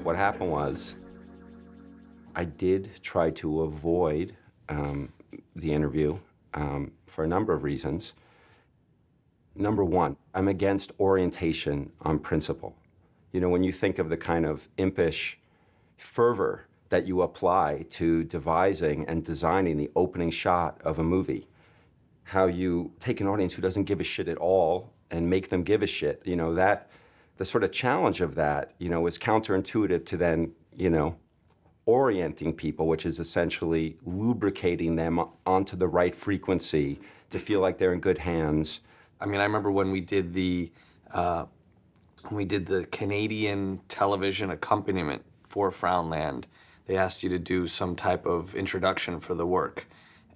What happened was I did try to avoid the interview for a number of reasons. Number one, I'm against orientation on principle. You know, when you think of the kind of impish fervor that you apply to devising and designing the opening shot of a movie, how you take an audience who doesn't give a shit at all and make them give a shit, you know, that the sort of challenge of that, you know, is counterintuitive to then, you know, orienting people, which is essentially lubricating them onto the right frequency to feel like they're in good hands. I mean, I remember when we did the Canadian television accompaniment for Frownland, they asked you to do some type of introduction for the work,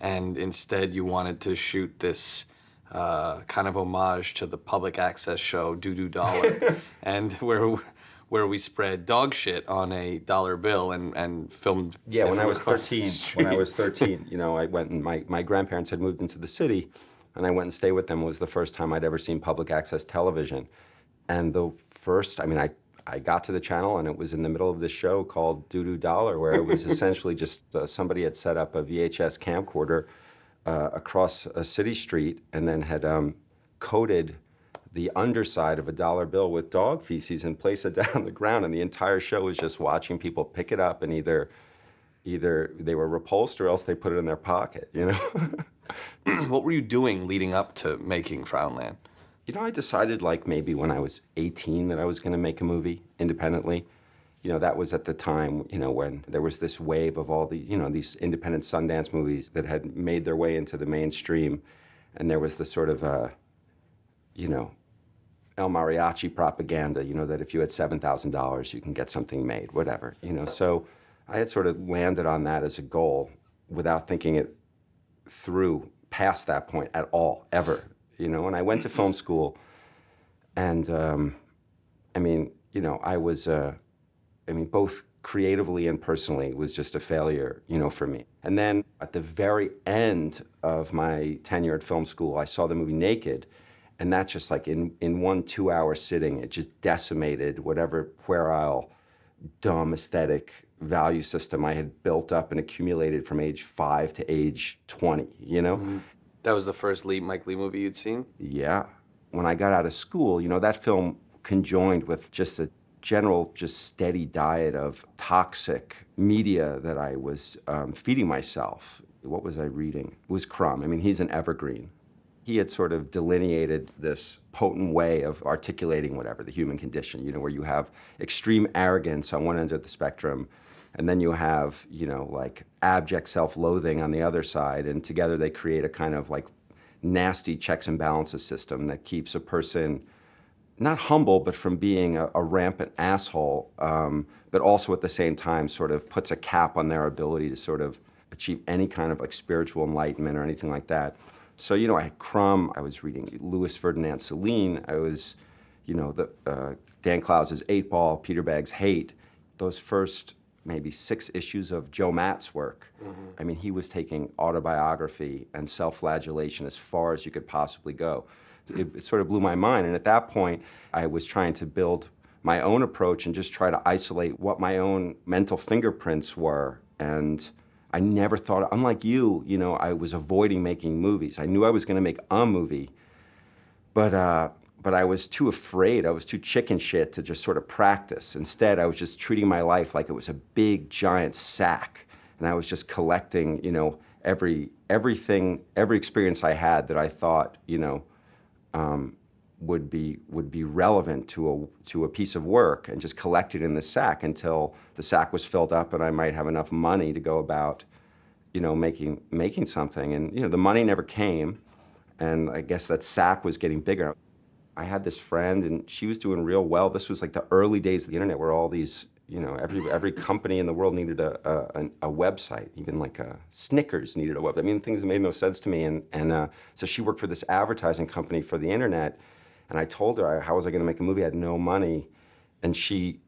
and instead you wanted to shoot this kind of homage to the public access show Doo Doo Dollar, and where we spread dog shit on a dollar bill and filmed. Yeah, when I was 13, you know, I went and my grandparents had moved into the city, and I went and stayed with them. It was the first time I'd ever seen public access television. And the first, I mean, I got to the channel, and it was in the middle of this show called Doo Doo Dollar, where it was essentially just somebody had set up a VHS camcorder across a city street and then had coated the underside of a dollar bill with dog feces and placed it down on the ground. And the entire show was just watching people pick it up and either they were repulsed or else they put it in their pocket, you know? What were you doing leading up to making Frownland? You know, I decided like maybe when I was 18 that I was going to make a movie independently. You know, that was at the time, you know, when there was this wave of all the, you know, these independent Sundance movies that had made their way into the mainstream. And there was the sort of, you know, El Mariachi propaganda, you know, that if you had $7,000, you can get something made, whatever, you know. So I had sort of landed on that as a goal without thinking it through past that point at all, ever, you know. And I went to film school, and I mean, you know, I was, I mean, both creatively and personally, it was just a failure, you know, for me. And then at the very end of my tenure at film school, I saw the movie Naked, and that's just like in 1 2-hour sitting, it just decimated whatever puerile, dumb aesthetic value system I had built up and accumulated from age 5 to age 20, you know? Mm-hmm. That was the first Mike Leigh movie you'd seen? Yeah. When I got out of school, you know, that film conjoined with just a general, just steady diet of toxic media that I was feeding myself. What was I reading? It was Crumb. I mean, he's an evergreen. He had sort of delineated this potent way of articulating whatever, the human condition, you know, where you have extreme arrogance on one end of the spectrum, and then you have, you know, like abject self-loathing on the other side, and together they create a kind of like nasty checks and balances system that keeps a person not humble, but from being a rampant asshole, but also at the same time sort of puts a cap on their ability to sort of achieve any kind of like spiritual enlightenment or anything like that. So, you know, I had Crumb, I was reading Louis Ferdinand Céline, I was, you know, Dan Clowes' 8 Ball, Peter Begg's Hate, those first maybe 6 issues of Joe Matt's work. Mm-hmm. I mean, he was taking autobiography and self-flagellation as far as you could possibly go. It sort of blew my mind, and at that point, I was trying to build my own approach and just try to isolate what my own mental fingerprints were, and I never thought, unlike you know, I was avoiding making movies. I knew I was going to make a movie, but I was too afraid. I was too chicken shit to just sort of practice. Instead, I was just treating my life like it was a big, giant sack, and I was just collecting, you know, every experience I had that I thought, you know, would be relevant to a piece of work, and just collect it in the sack until the sack was filled up and I might have enough money to go about, you know, making something. And, you know, the money never came, and I guess that sack was getting bigger. I had this friend, and she was doing real well. This was like the early days of the internet, where all these, you know, every company in the world needed a website. Even like Snickers needed a website. I mean, things that made no sense to me. And so she worked for this advertising company for the internet. And I told her, how was I going to make a movie? I had no money. And she,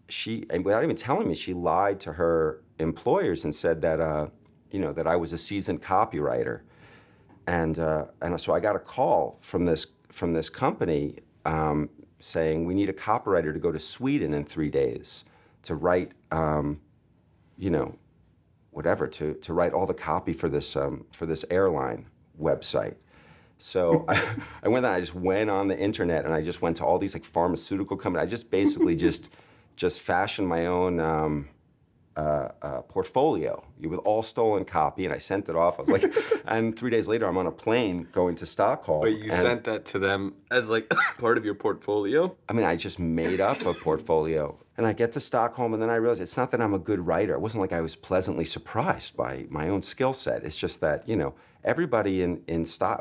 without even telling me, she lied to her employers and said that, you know, that I was a seasoned copywriter. And so I got a call from this company saying, we need a copywriter to go to Sweden in 3 days write, you know, whatever, to write all the copy for this airline website. So I went. I just went on the internet and I just went to all these like pharmaceutical companies. I just basically just fashioned my own portfolio with all stolen copy, and I sent it off. I was like, and 3 days later, I'm on a plane going to Stockholm. Wait, you sent that to them as like part of your portfolio? I mean, I just made up a portfolio. And I get to Stockholm, and then I realized it's not that I'm a good writer. It wasn't like I was pleasantly surprised by my own skill set. It's just that, you know, everybody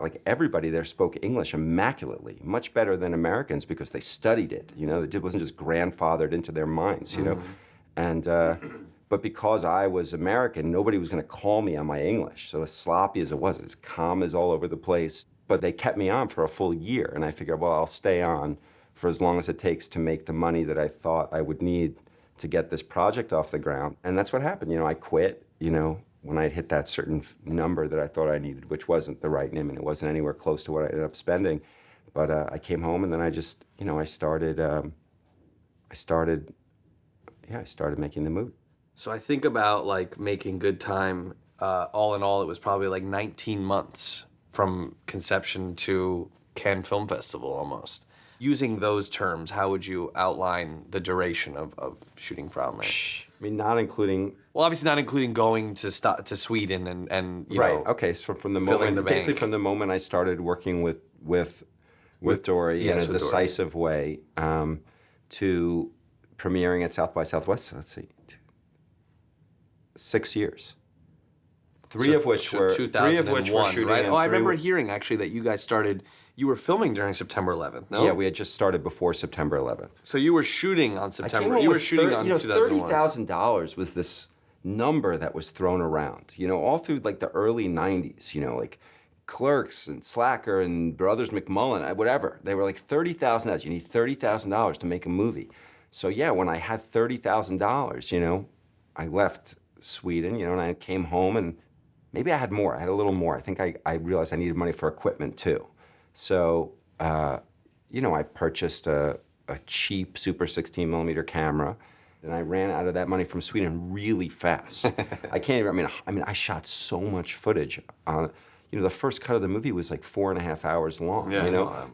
like everybody there spoke English immaculately, much better than Americans because they studied it. You know, it wasn't just grandfathered into their minds, you know. And, but because I was American, nobody was going to call me on my English. So as sloppy as it was, as calm as all over the place. But they kept me on for a full year, and I figured, well, I'll stay on for as long as it takes to make the money that I thought I would need to get this project off the ground. And that's what happened. You know, I quit, you know, when I hit that certain number that I thought I needed, which wasn't the right name, and it wasn't anywhere close to what I ended up spending. But I came home, and then I just, you know, I started making the movie. So I think about like making good time. All in all, it was probably like 19 months from conception to Cannes Film Festival almost. Using those terms, how would you outline the duration of shooting Frownland? I mean, not including... Well, obviously not including going to Sweden and you know, okay, so from the filling moment, the basically bank. from the moment I started working with Dory in a decisive way, to premiering at South by Southwest, let's see, 6 years. Three of which were shooting. Right? Oh, I remember hearing actually that you guys you were filming during September 11th, no? Yeah, we had just started before September 11th. So you were shooting on September. You were shooting on 2001. $30,000 was this number that was thrown around, you know, all through like the early 90s, you know, like Clerks and Slacker and Brothers McMullen, whatever. They were like $30,000. You need $30,000 to make a movie. So yeah, when I had $30,000, you know, I left Sweden, you know, and I came home, and maybe I had more. I had a little more. I think I realized I needed money for equipment too. So, you know, I purchased a cheap Super 16 millimeter camera, and I ran out of that money from Sweden really fast. I can't even, I mean, I shot so much footage. You know, the first cut of the movie was like 4.5 hours long, yeah, you know?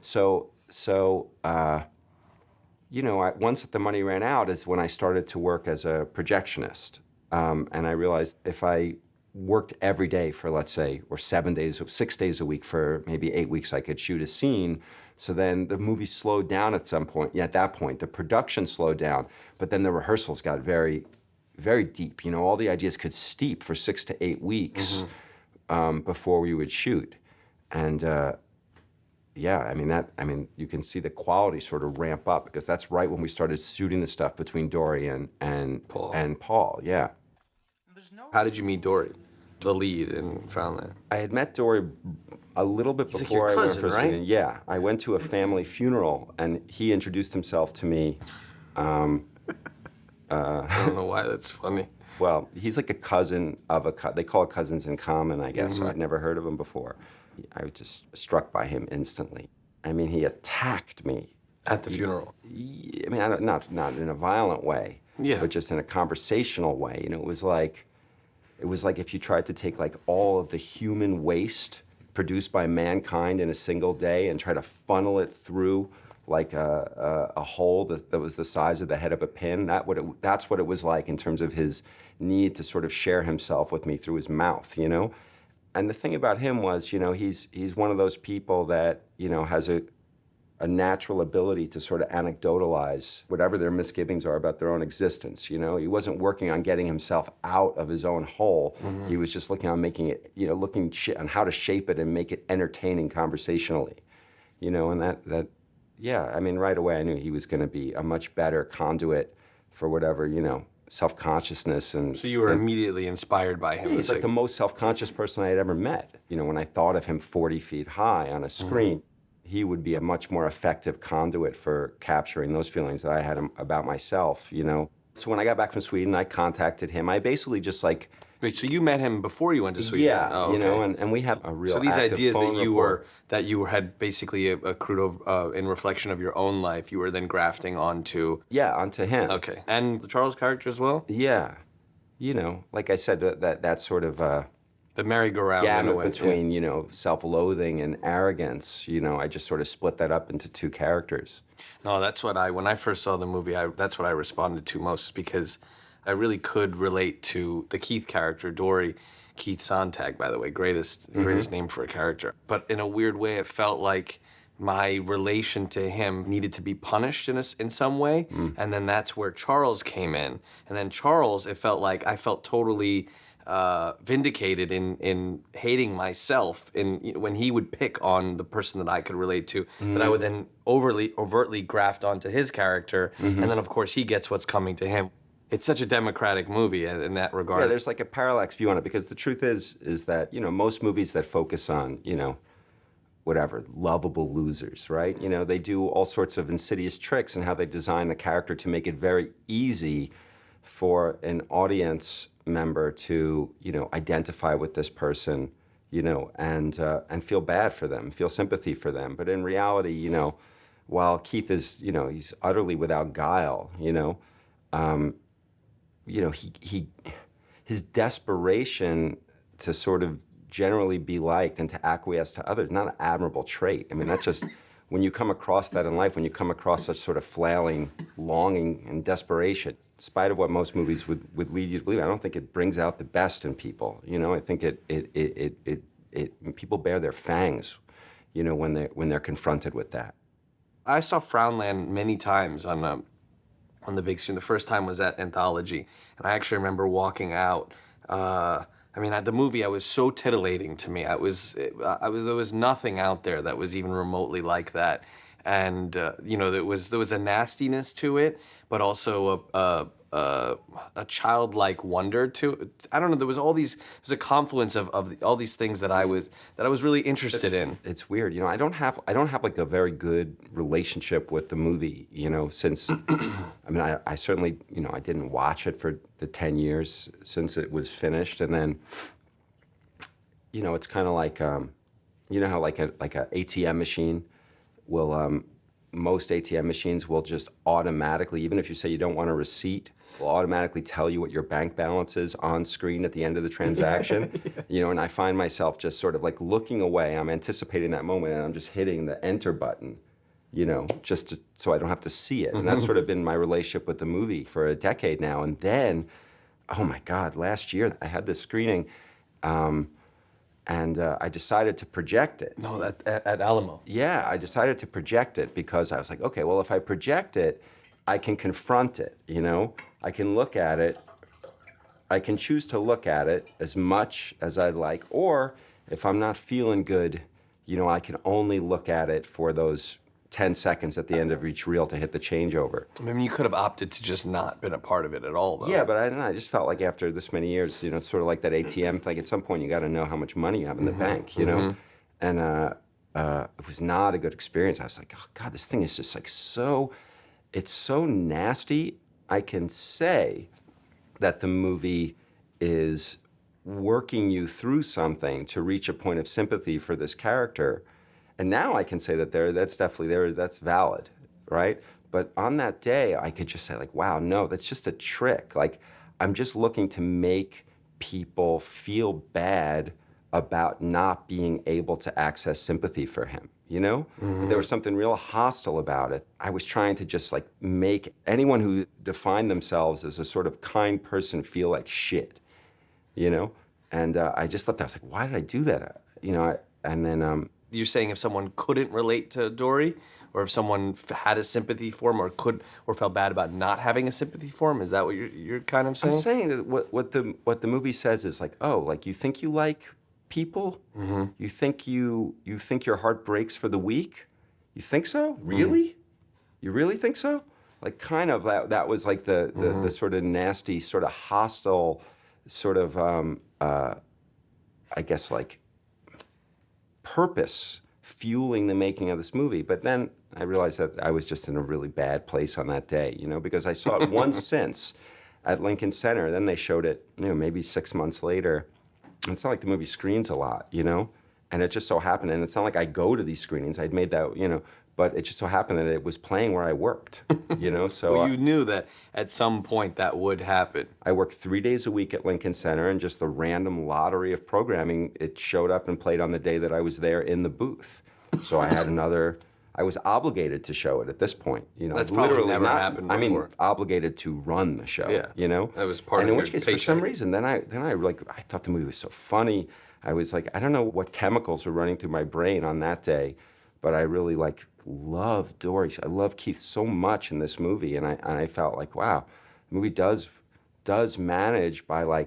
You know, once the money ran out is when I started to work as a projectionist. And I realized if I worked every day for, let's say, or 6 days a week for maybe 8 weeks, I could shoot a scene. So then the movie slowed down at some point. Yeah, at that point, the production slowed down, but then the rehearsals got very, very deep. You know, all the ideas could steep for 6 to 8 weeks before we would shoot. And yeah, I mean, you can see the quality sort of ramp up, because that's right when we started shooting the stuff between Dory and Paul. Yeah. How did you meet Dory, the lead in Frownland? I had met Dory a little bit He's before like your I cousin, went for right? Sweden. Yeah, I went to a family funeral, and he introduced himself to me. I don't know why that's funny. Well, he's like a cousin of they call it cousins in common, I guess. So I'd never heard of him before. I was just struck by him instantly. I mean, he attacked me. At the funeral? I mean, not in a violent way, but just in a conversational way. You know, it was like if you tried to take like all of the human waste produced by mankind in a single day and try to funnel it through like a hole that was the size of the head of a pin. That's what it was like in terms of his need to sort of share himself with me through his mouth, you know? And the thing about him was, you know, he's one of those people that, you know, has a natural ability to sort of anecdotalize whatever their misgivings are about their own existence, you know? He wasn't working on getting himself out of his own hole. He was just looking on making it, you know, looking on how to shape it and make it entertaining conversationally, you know? And that yeah, I mean, right away I knew he was going to be a much better conduit for whatever, you know, self-consciousness. And so you were immediately inspired by him. Yeah, he's like the most self-conscious person I had ever met. You know, when I thought of him 40 feet high on a screen, he would be a much more effective conduit for capturing those feelings that I had about myself, you know. So when I got back from Sweden, I contacted him. I basically just like Wait, so you met him before you went to Sweden? Yeah, Oh, you know, okay. and we have a real So these active ideas phone rapport. that you had basically accrued in reflection of your own life, you were then grafting onto. Yeah, onto him. Okay, and the Charles character as well. Yeah, you know, like I said, that sort of The merry-go-round in a gamut way. between, you know, self-loathing and arrogance. You know, I just sort of split that up into two characters. No, that's what when I first saw the movie, that's what I responded to most because I really could relate to the Keith character, Dory. Keith Sontag, by the way, greatest name for a character. But in a weird way, it felt like my relation to him needed to be punished in some way, and then that's where Charles came in. And then Charles, it felt like I felt totally vindicated in hating myself when he would pick on the person that I could relate to, that I would then overtly graft onto his character, and then of course he gets what's coming to him. It's such a democratic movie in that regard. Yeah, there's like a parallax view on it because the truth is that, you know, most movies that focus on, you know, whatever, lovable losers, right? You know, they do all sorts of insidious tricks in how they design the character to make it very easy for an audience member to, you know, identify with this person, you know, and feel bad for them, feel sympathy for them. But in reality, you know, while Keith is, you know, he's utterly without guile, you know, his desperation to sort of generally be liked and to acquiesce to others, not an admirable trait. I mean, that's just, when you come across that in life, when you come across such sort of flailing, longing, and desperation, in spite of what most movies would lead you to believe, I don't think it brings out the best in people. You know, I think people bear their fangs, you know, when they're confronted with that. I saw Frownland many times on the big screen. The first time was at Anthology, and I actually remember walking out. I mean, at the movie, I was so titillating to me. There was nothing out there that was even remotely like that, and you know, there was a nastiness to it, but also a childlike wonder to it. I don't know. There was a confluence of all these things that I was really interested in. It's weird, you know. I don't have like a very good relationship with the movie, you know, since I mean, I certainly, you know, I didn't watch it for the 10 years since it was finished, and then, you know, it's kind of like, you know how like a ATM machine will, most ATM machines will just automatically, even if you say you don't want a receipt, will automatically tell you what your bank balance is on screen at the end of the transaction. Yeah. You know, and I find myself just sort of like looking away. I'm anticipating that moment, and I'm just hitting the enter button, you know, so I don't have to see it. And that's sort of been my relationship with the movie for a decade now. And then, oh my God, last year I had this screening, and I decided to project it. No, at Alamo. Yeah, I decided to project it because I was like, okay, well, if I project it, I can confront it, you know? I can look at it. I can choose to look at it as much as I'd like, or if I'm not feeling good, you know, I can only look at it for those 10 seconds at the end of each reel to hit the changeover. I mean, you could have opted to just not been a part of it at all, though. Yeah, but I don't know. I just felt like after this many years, you know, it's sort of like that ATM. Like at some point, you got to know how much money you have in the bank, you know? And it was not a good experience. I was like, oh, God, this thing is just like it's so nasty. I can say that the movie is working you through something to reach a point of sympathy for this character. And now I can say that that's definitely there, that's valid, right? But on that day, I could just say like, wow, no, that's just a trick. Like, I'm just looking to make people feel bad about not being able to access sympathy for him, you know? There was something real hostile about it. I was trying to just like make anyone who defined themselves as a sort of kind person feel like shit, you know? And I just thought that, I was like, why did I do that? You know, and then... You're saying if someone couldn't relate to Dory, or if someone had a sympathy for him, or felt bad about not having a sympathy for him, is that what you're kind of saying? I'm saying that what the movie says is like, oh, like you think you like people, you think your heart breaks for the weak, you think so? Really? You really think so? Like kind of that was like the sort of nasty, sort of hostile, sort of I guess like purpose fueling the making of this movie. But then I realized that I was just in a really bad place on that day, you know, because I saw it once since, at Lincoln Center. Then they showed it, maybe 6 months later. And it's not like the movie screens a lot, And it just so happened, and it's not like I go to these screenings. I'd made that, but it just so happened that it was playing where I worked, So Well, you knew that at some point that would happen. I worked 3 days a week at Lincoln Center, and just the random lottery of programming, it showed up and played on the day that I was there in the booth. So I had I was obligated to show it at this point, That's probably literally never not, happened before. Obligated to run the show, That was part and of in which your case, for paycheck. some reason, then I thought the movie was so funny. I was like, I don't know what chemicals were running through my brain on that day, but I really love Dory. I love Keith so much in this movie, and I felt like, wow, the movie does manage by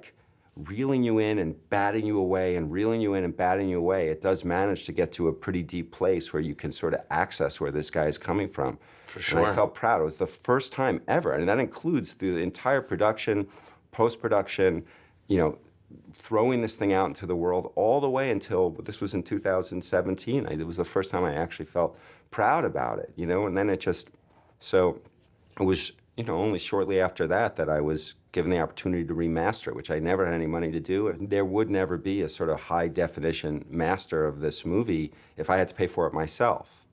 reeling you in and batting you away and reeling you in and batting you away. It does manage to get to a pretty deep place where you can sort of access where this guy is coming from. For sure. And I felt proud. It was the first time ever, and that includes through the entire production, post-production, throwing this thing out into the world all the way until, this was in 2017. It was the first time I actually felt proud about it, and then it was, only shortly after that I was given the opportunity to remaster it, which I never had any money to do. And there would never be a sort of high definition master of this movie if I had to pay for it myself.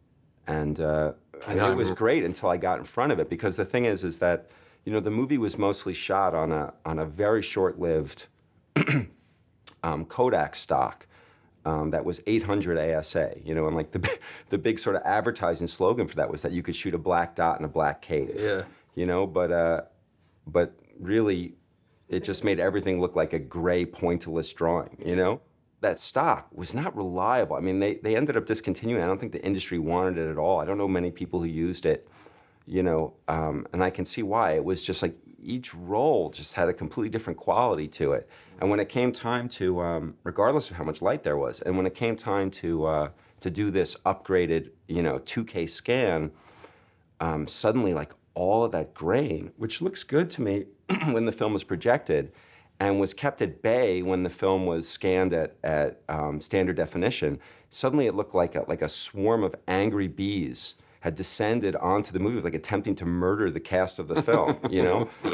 And it was great until I got in front of it, because the thing is that, the movie was mostly shot on a very short-lived Kodak stock that was 800 ASA, and the big sort of advertising slogan for that was that you could shoot a black dot in a black cave. Yeah. But really, it just made everything look like a gray, pointillist drawing, That stock was not reliable. I mean, they ended up discontinuing. I don't think the industry wanted it at all. I don't know many people who used it, and I can see why. It was just each roll just had a completely different quality to it. And when it came time to, regardless of how much light there was, and when it came time to do this upgraded, 2K scan, suddenly all of that grain, which looks good to me when the film was projected, and was kept at bay when the film was scanned at standard definition, suddenly it looked like a swarm of angry bees had descended onto the movie, like attempting to murder the cast of the film,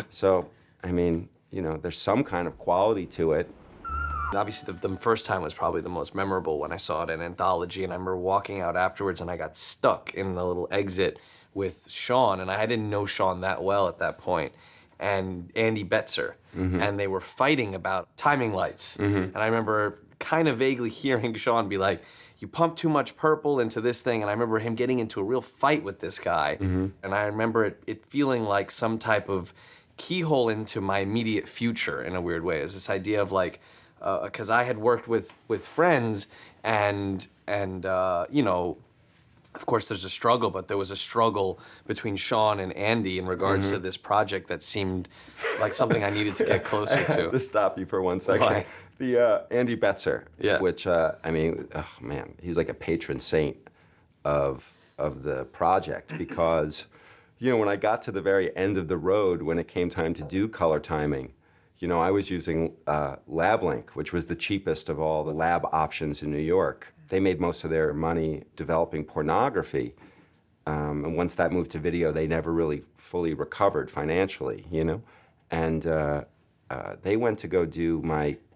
So, I mean, there's some kind of quality to it. Obviously, the first time was probably the most memorable when I saw it in Anthology, and I remember walking out afterwards and I got stuck in the little exit with Sean, and I didn't know Sean that well at that point, and Andy Betzer, and they were fighting about timing lights. And I remember kind of vaguely hearing Sean be like, you pump too much purple into this thing, and I remember him getting into a real fight with this guy, and I remember it feeling like some type of keyhole into my immediate future in a weird way. It's this idea of because I had worked with friends, and of course there's a struggle, but there was a struggle between Sean and Andy in regards to this project that seemed like something I needed to get closer I have to. to stop you for 1 second. Why? The Andy Betzer, Yeah. which he's like a patron saint of the project, because when I got to the very end of the road when it came time to do color timing, I was using LabLink, which was the cheapest of all the lab options in New York. They made most of their money developing pornography, and once that moved to video, they never really fully recovered financially, and they went to go do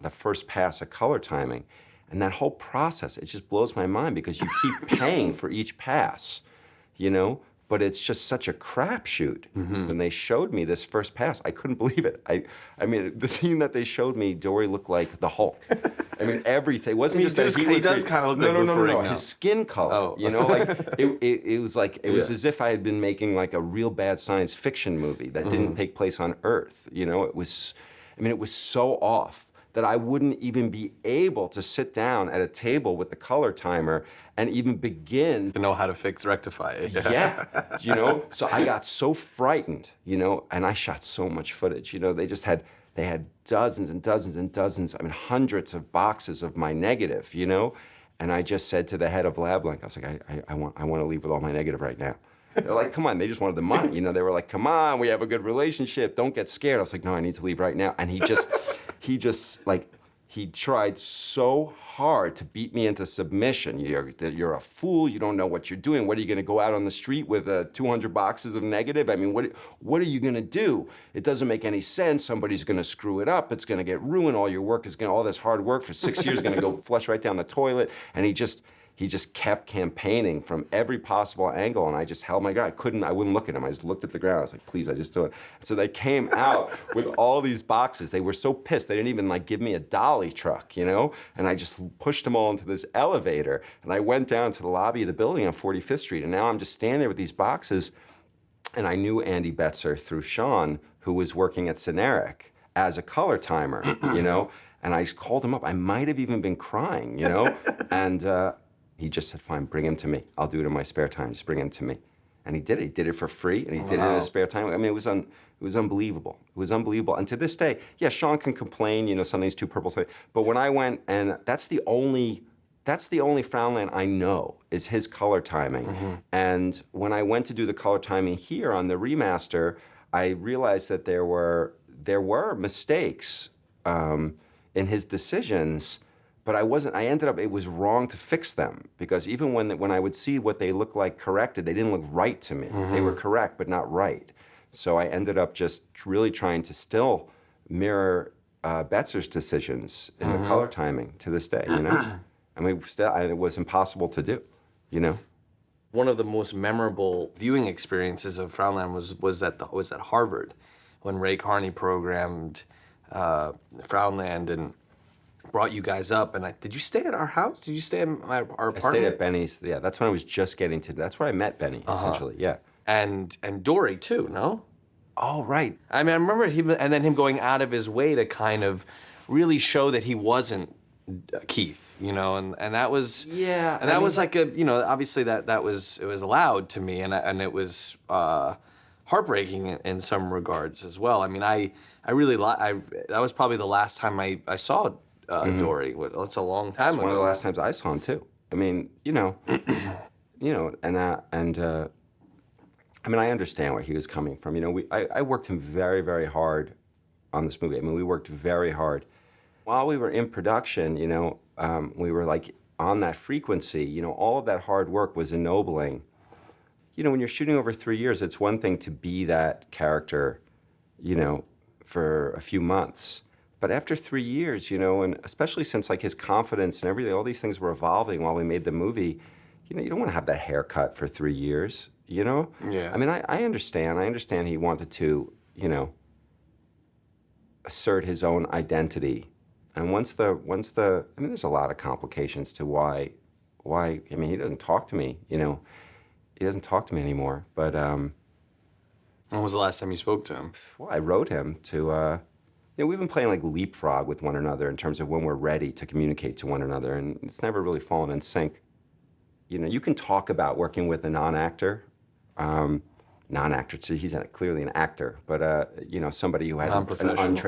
the first pass of color timing, and that whole process, it just blows my mind, because you keep paying for each pass, but it's just such a crapshoot. When they showed me this first pass, I couldn't believe it. I mean, the scene that they showed me, Dory looked like the Hulk. I mean, everything. It wasn't just that he does kind of look like no. Wolverine now. His skin color, Oh. it was as if I had been making a real bad science fiction movie that didn't take place on Earth. It was so off that I wouldn't even be able to sit down at a table with the color timer and even begin To know how to rectify it. yeah, so I got so frightened, and I shot so much footage. They had dozens and dozens and dozens, hundreds of boxes of my negative, and I just said to the head of LabLink, I was like, I want to leave with all my negative right now. They're like, come on, they just wanted the money, They were like, come on, we have a good relationship, don't get scared. I was like, no, I need to leave right now. And he just he tried so hard to beat me into submission. You're a fool. You don't know what you're doing. What are you going to go out on the street with 200 boxes of negative? I mean, what are you going to do? It doesn't make any sense. Somebody's going to screw it up. It's going to get ruined. All your work is going to, all this hard work for 6 years is going to go flush right down the toilet. And he just kept campaigning from every possible angle, and I just held my ground. I wouldn't look at him. I just looked at the ground. I was like, please, I just do it. And so they came out with all these boxes. They were so pissed. They didn't even like give me a dolly truck, you know? And I just pushed them all into this elevator, and I went down to the lobby of the building on 45th Street, and now I'm just standing there with these boxes, and I knew Andy Betzer through Sean, who was working at Cineric as a color timer, you know? And I called him up. I might have even been crying, you know? And he just said, fine, bring him to me. I'll do it in my spare time. Just bring him to me. And he did it. He did it for free, and he did it in his spare time. I mean, it was unbelievable. It was unbelievable. And to this day, yeah, Sean can complain, you know, something's too purple. But when I went, and that's the only Frownland I know is his color timing. And when I went to do the color timing here on the remaster, I realized that there were mistakes in his decisions. But I ended up, it was wrong to fix them, because even when I would see what they looked like corrected, they didn't look right to me. They were correct, but not right. So I ended up just really trying to still mirror Betzer's decisions in the color timing to this day, you know? I mean, it was impossible to do, you know? One of the most memorable viewing experiences of Frownland was at Harvard, when Ray Carney programmed Frownland and brought you guys up. And did you stay at our house? Did you stay at our apartment? I stayed at Benny's. Yeah, that's when I was just getting to. That's where I met Benny, essentially. Yeah. And Dory too, no? Oh, right. I mean, I remember him going out of his way to kind of really show that he wasn't Keith, you know, and that was that was like obviously it was allowed to me, and it was heartbreaking in some regards as well. I mean, I really that was probably the last time I saw Dory. That's a long time ago. It's one of the last times I saw him too. I mean, I mean, I understand where he was coming from. You know, I worked him very, very hard on this movie. I mean, we worked very hard. While we were in production, you know, we were like on that frequency, you know, all of that hard work was ennobling. You know, when you're shooting over 3 years, it's one thing to be that character, you know, for a few months. But after 3 years, you know, and especially since like his confidence and everything, all these things were evolving while we made the movie, you know, you don't want to have that haircut for 3 years, you know? Yeah. I mean, I understand. I understand he wanted to, you know, assert his own identity. And once the, I mean, there's a lot of complications to why, I mean, he doesn't talk to me, you know. He doesn't talk to me anymore, but... When was the last time you spoke to him? Well, I wrote him to, you know, we've been playing like leapfrog with one another in terms of when we're ready to communicate to one another, and it's never really fallen in sync. You know, you can talk about working with a non-actor, so he's clearly an actor, but, you know, somebody who had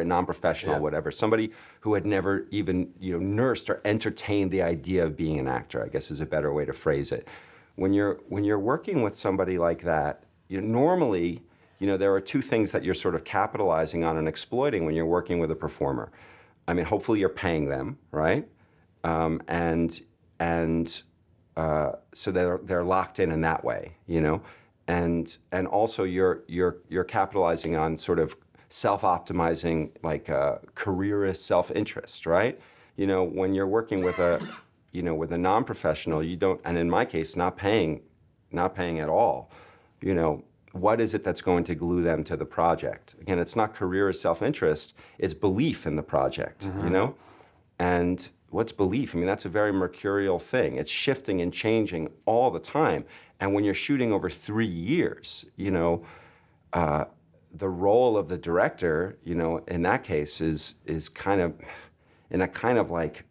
non-professional, whatever, somebody who had never even, you know, nursed or entertained the idea of being an actor, I guess is a better way to phrase it. When you're working with somebody like that, you know, normally, you know, there are two things that you're sort of capitalizing on and exploiting when you're working with a performer. I mean, hopefully you're paying them, right? So they're locked in that way, you know, and also you're capitalizing on sort of self-optimizing, like careerist self-interest, right? You know, when you're working with a non-professional, you don't, and in my case, not paying at all, you know, what is it that's going to glue them to the project? Again, it's not career or self-interest, it's belief in the project, you know? And what's belief? I mean, that's a very mercurial thing. It's shifting and changing all the time. And when you're shooting over 3 years, you know, the role of the director, you know, in that case is kind of, in a kind of like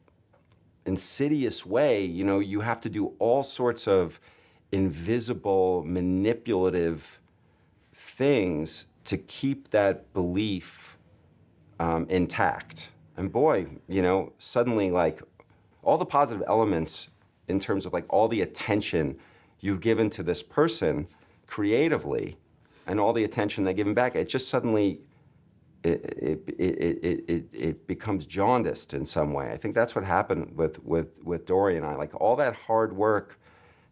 insidious way, you know, you have to do all sorts of invisible, manipulative things to keep that belief intact. And boy, you know, suddenly like all the positive elements in terms of like all the attention you've given to this person creatively and all the attention they give him back, it just suddenly it becomes jaundiced in some way. I think that's what happened with Dory and I. Like all that hard work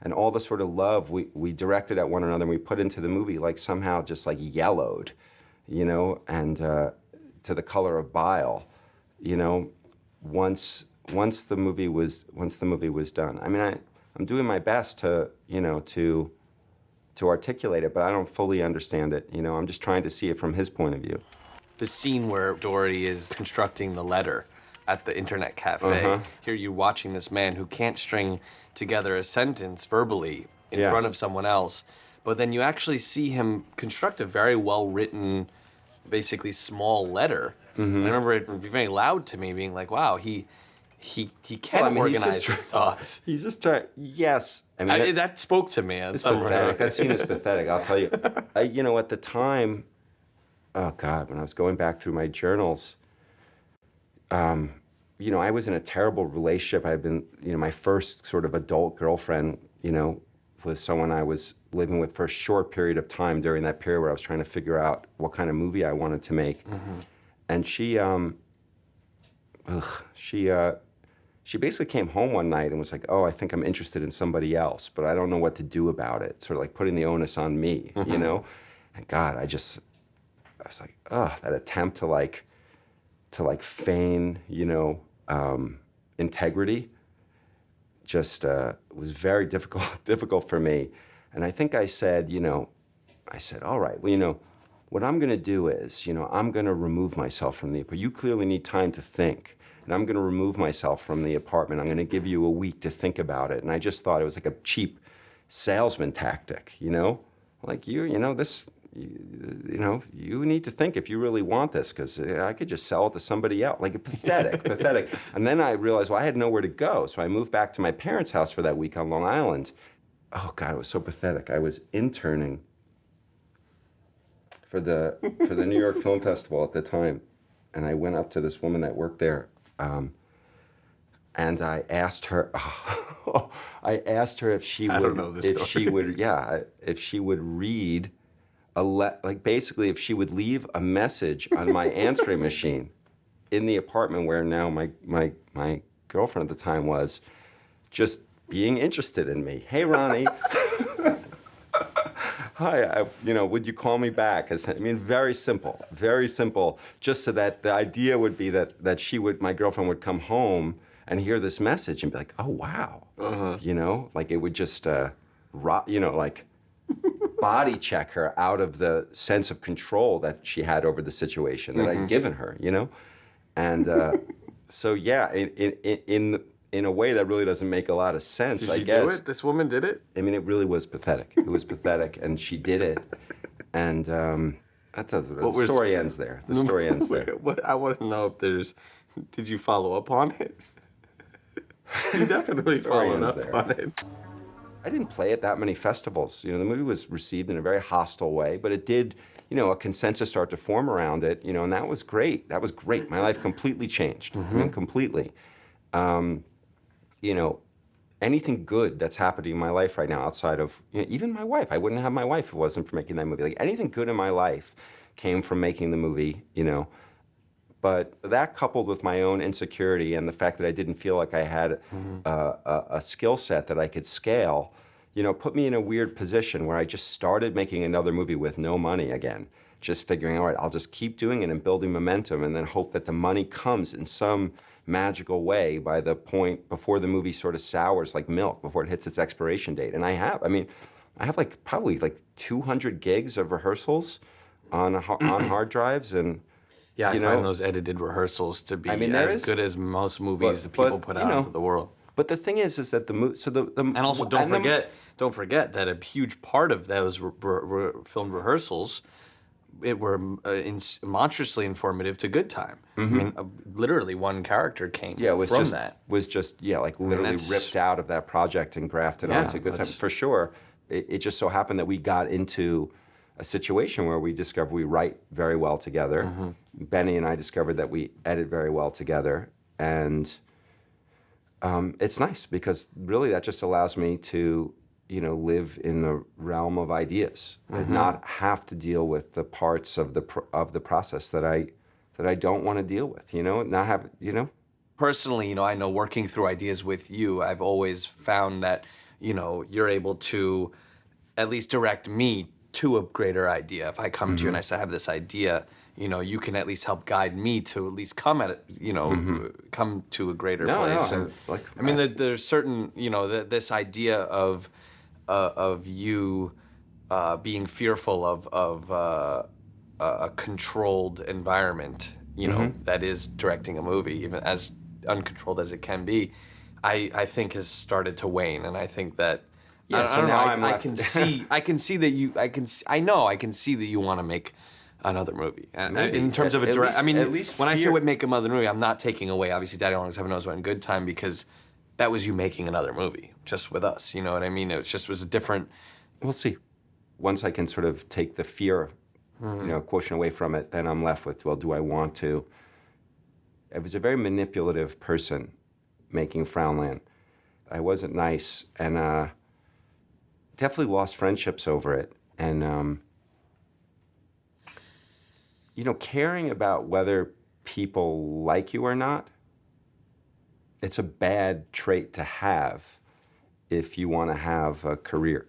and all the sort of love we directed at one another and we put into the movie, like somehow just like yellowed, you know, and to the color of bile, you know, once the movie was done. I mean, I'm doing my best to, you know, to articulate it, but I don't fully understand it. You know, I'm just trying to see it from his point of view. The scene where Dory is constructing the letter at the internet cafe. Here you're watching this man who can't string together a sentence verbally in front of someone else, but then you actually see him construct a very well-written, basically small letter. I remember it being very loud to me, being like, wow, he can organize his thoughts. He's just trying, yes. I mean, that spoke to me. It's pathetic. That scene is pathetic, I'll tell you. You know, at the time, oh God, when I was going back through my journals, you know, I was in a terrible relationship. I had been, you know, my first sort of adult girlfriend, you know, was someone I was living with for a short period of time during that period where I was trying to figure out what kind of movie I wanted to make. And she basically came home one night and was like, oh, I think I'm interested in somebody else, but I don't know what to do about it. Sort of like putting the onus on me, you know? And God, I was like, oh, that attempt to feign, you know, integrity just was very difficult for me. And I think I said, all right, well, you know, what I'm going to do is, you know, I'm going to remove myself from the apartment. You clearly need time to think. And I'm going to remove myself from the apartment. I'm going to give you a week to think about it. And I just thought it was like a cheap salesman tactic, you know? Like, you need to think if you really want this, because I could just sell it to somebody else. Like, pathetic. And then I realized, well, I had nowhere to go. So I moved back to my parents' house for that week on Long Island. Oh, God, it was so pathetic. I was interning for the New York Film Festival at the time. And I went up to this woman that worked there. And I asked her, if she would read basically if she would leave a message on my answering machine in the apartment where now my girlfriend at the time was, just being interested in me. Hey, Ronnie. Hi, would you call me back? I mean, very simple, just so that the idea would be that my girlfriend would come home and hear this message and be like, oh, wow. You know, like it would just, like body check her out of the sense of control that she had over the situation that I'd given her, you know? And so, yeah, in a way that really doesn't make a lot of sense, I guess. Did she do it? This woman did it? I mean, it really was pathetic. It was pathetic, and she did it. And the story ends there. The story ends there. I want to know if did you follow up on it? You definitely followed up on it. I didn't play at that many festivals. You know, the movie was received in a very hostile way, but it did, you know, a consensus start to form around it, you know, and that was great. That was great. My life completely changed. I mean, completely. You know, anything good that's happening in my life right now outside of, you know, even my wife. I wouldn't have my wife if it wasn't for making that movie. Like, anything good in my life came from making the movie, you know. But that coupled with my own insecurity and the fact that I didn't feel like I had a skill set that I could scale, you know, put me in a weird position where I just started making another movie with no money again. Just figuring, all right, I'll just keep doing it and building momentum and then hope that the money comes in some magical way by the point before the movie sort of sours like milk, before it hits its expiration date. And I have like probably like 200 gigs of rehearsals on hard drives. And yeah, I find those edited rehearsals to be as good as most movies that people put out into the world. But the thing is that the movie, and also don't forget that a huge part of those filmed rehearsals, it were monstrously informative to Good Time. I mean, literally one character came from that. Was just like literally ripped out of that project and grafted onto Good Time. For sure, it just so happened that we got into a situation where we discovered we write very well together. Benny and I discovered that we edit very well together, and it's nice because really that just allows me to, you know, live in the realm of ideas and not have to deal with the parts of the process that I that I don't want to deal with, not have, Personally, I know working through ideas with you, I've always found that, you're able to at least direct me to a greater idea. If I come to you and I say I have this idea, you can at least help guide me to at least come at it, come to a greater No, place. no, And like, I mean, there's certain, this idea of you being fearful of a controlled environment, that is directing a movie, even as uncontrolled as it can be, I think has started to wane, and I think that Yeah, I so don't know. now I, I'm I left. can see that you. I can see that you want to make another movie. Maybe. In terms of a At direct, I least- mean, at least when I say fear- would make another movie, I'm not taking away. Obviously, Daddy Long As Heaven Knows When Good Time, because that was you making another movie just with us. You know what I mean? It was a different. We'll see. Once I can sort of take the fear, quotient away from it, then I'm left with, well, do I want to? I was a very manipulative person making Frownland. I wasn't nice, and definitely lost friendships over it. And, caring about whether people like you or not, it's a bad trait to have if you want to have a career.